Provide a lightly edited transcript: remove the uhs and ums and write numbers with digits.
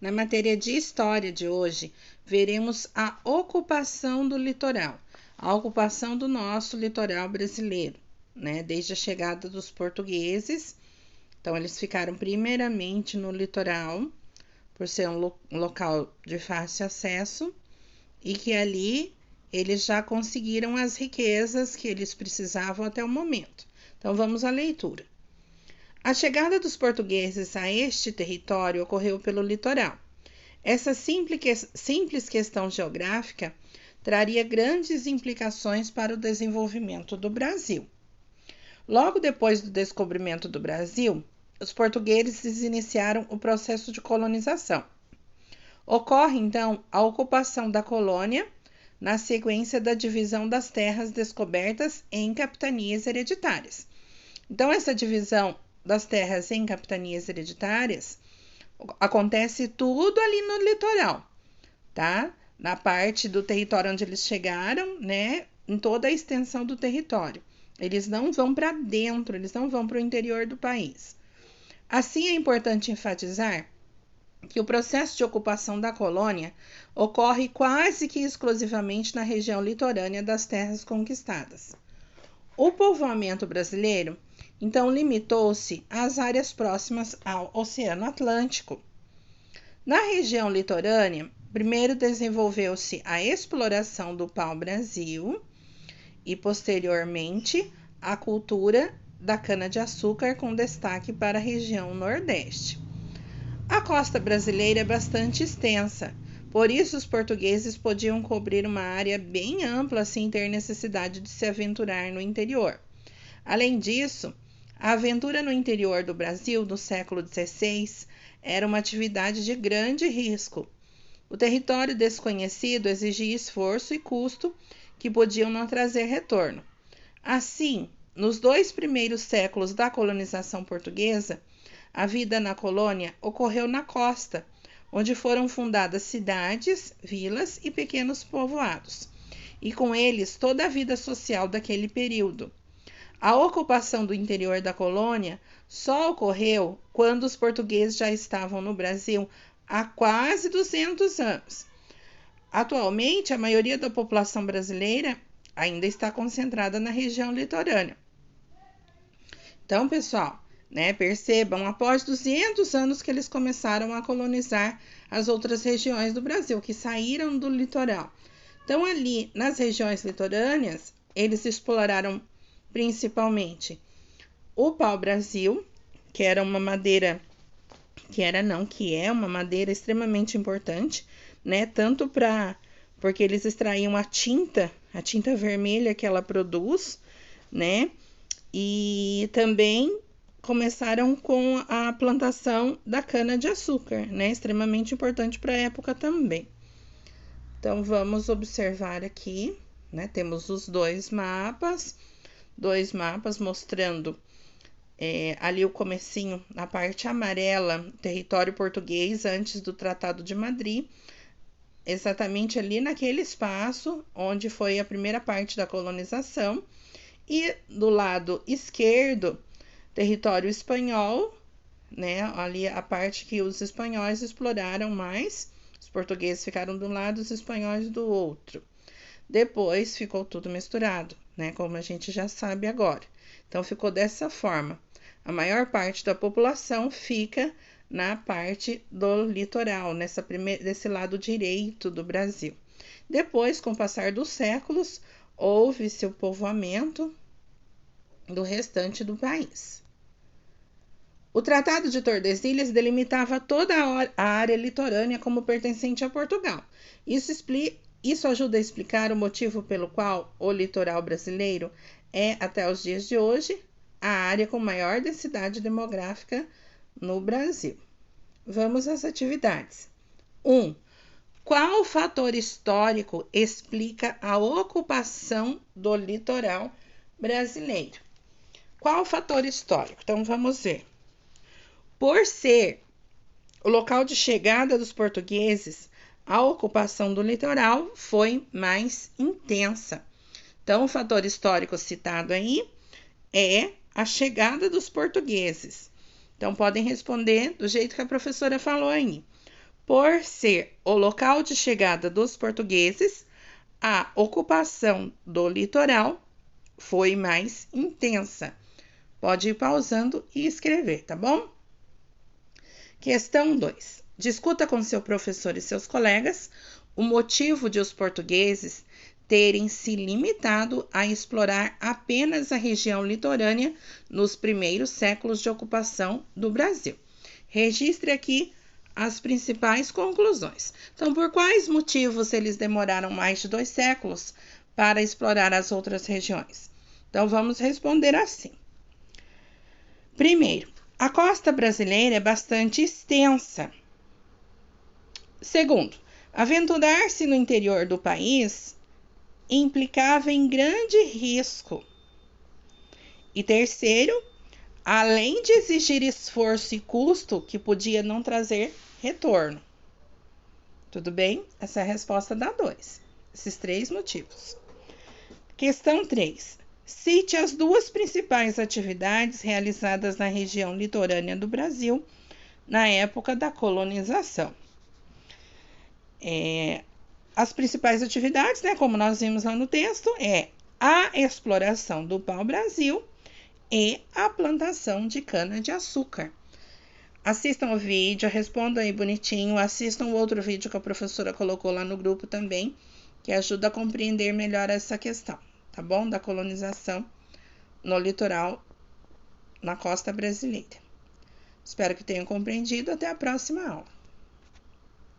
Na matéria de história de hoje, veremos a ocupação do litoral, a ocupação do nosso litoral brasileiro, né? Desde a chegada dos portugueses. Então, eles ficaram primeiramente no litoral, por ser um local de fácil acesso, e que ali eles já conseguiram as riquezas que eles precisavam até o momento. Então, vamos à leitura. A chegada dos portugueses a este território ocorreu pelo litoral. Essa simples questão geográfica traria grandes implicações para o desenvolvimento do Brasil. Logo depois do descobrimento do Brasil, os portugueses iniciaram o processo de colonização. Ocorre, então, a ocupação da colônia na sequência da divisão das terras descobertas em capitanias hereditárias. Então, essa divisão das terras em capitanias hereditárias acontece tudo ali no litoral, tá? Na parte do território onde eles chegaram, né? Em toda a extensão do território. Eles não vão para dentro, eles não vão para o interior do país. Assim, é importante enfatizar que o processo de ocupação da colônia ocorre quase que exclusivamente na região litorânea das terras conquistadas. O povoamento brasileiro, então, limitou-se às áreas próximas ao Oceano Atlântico. Na região litorânea, primeiro desenvolveu-se a exploração do pau-brasil e, posteriormente, a cultura da cana-de-açúcar, com destaque para a região Nordeste. A costa brasileira é bastante extensa, por isso os portugueses podiam cobrir uma área bem ampla sem ter necessidade de se aventurar no interior. Além disso, a aventura no interior do Brasil no século XVI era uma atividade de grande risco. O território desconhecido exigia esforço e custo que podiam não trazer retorno. Assim, nos 2 primeiros séculos da colonização portuguesa, a vida na colônia ocorreu na costa, onde foram fundadas cidades, vilas e pequenos povoados, e com eles toda a vida social daquele período. A ocupação do interior da colônia só ocorreu quando os portugueses já estavam no Brasil há quase 200 anos. Atualmente, a maioria da população brasileira ainda está concentrada na região litorânea. Então, pessoal, né, percebam, após 200 anos que eles começaram a colonizar as outras regiões do Brasil, que saíram do litoral. Então, ali nas regiões litorâneas, eles exploraram principalmente o pau-brasil, que era uma madeira, que é uma madeira extremamente importante, né? Tanto porque eles extraíam a tinta vermelha que ela produz, né? E também começaram com a plantação da cana-de-açúcar, né? Extremamente importante para a época também. Então, vamos observar aqui, né? Temos os dois mapas mostrando ali o comecinho, na parte amarela, território português antes do Tratado de Madrid, exatamente ali naquele espaço onde foi a primeira parte da colonização, e do lado esquerdo, território espanhol, né? Ali a parte que os espanhóis exploraram mais, os portugueses ficaram de um lado, os espanhóis do outro. Depois ficou tudo misturado, né? Como a gente já sabe agora. Então, ficou dessa forma. A maior parte da população fica na parte do litoral, desse lado direito do Brasil. Depois, com o passar dos séculos, houve-se o povoamento do restante do país. O Tratado de Tordesilhas delimitava toda a área litorânea como pertencente a Portugal. Isso ajuda a explicar o motivo pelo qual o litoral brasileiro é, até os dias de hoje, a área com maior densidade demográfica no Brasil. Vamos às atividades. 1. Qual fator histórico explica a ocupação do litoral brasileiro? Qual fator histórico? Então, vamos ver. Por ser o local de chegada dos portugueses, a ocupação do litoral foi mais intensa. Então, o fator histórico citado aí é a chegada dos portugueses. Então, podem responder do jeito que a professora falou aí. Por ser o local de chegada dos portugueses, a ocupação do litoral foi mais intensa. Pode ir pausando e escrever, tá bom? Questão 2. Discuta com seu professor e seus colegas o motivo de os portugueses terem se limitado a explorar apenas a região litorânea nos primeiros séculos de ocupação do Brasil. Registre aqui as principais conclusões. Então, por quais motivos eles demoraram mais de 2 séculos para explorar as outras regiões? Então, vamos responder assim. Primeiro, a costa brasileira é bastante extensa. Segundo, aventurar-se no interior do país implicava em grande risco. E terceiro, além de exigir esforço e custo que podia não trazer retorno. Tudo bem? Essa é a resposta da 2. Esses 3 motivos. Questão 3. Cite as 2 principais atividades realizadas na região litorânea do Brasil na época da colonização. As principais atividades, como nós vimos lá no texto, é a exploração do pau-brasil e a plantação de cana-de-açúcar. Assistam o vídeo, respondam aí bonitinho, assistam o outro vídeo que a professora colocou lá no grupo também, que ajuda a compreender melhor essa questão, tá bom? Da colonização no litoral, na costa brasileira. Espero que tenham compreendido. Até a próxima aula.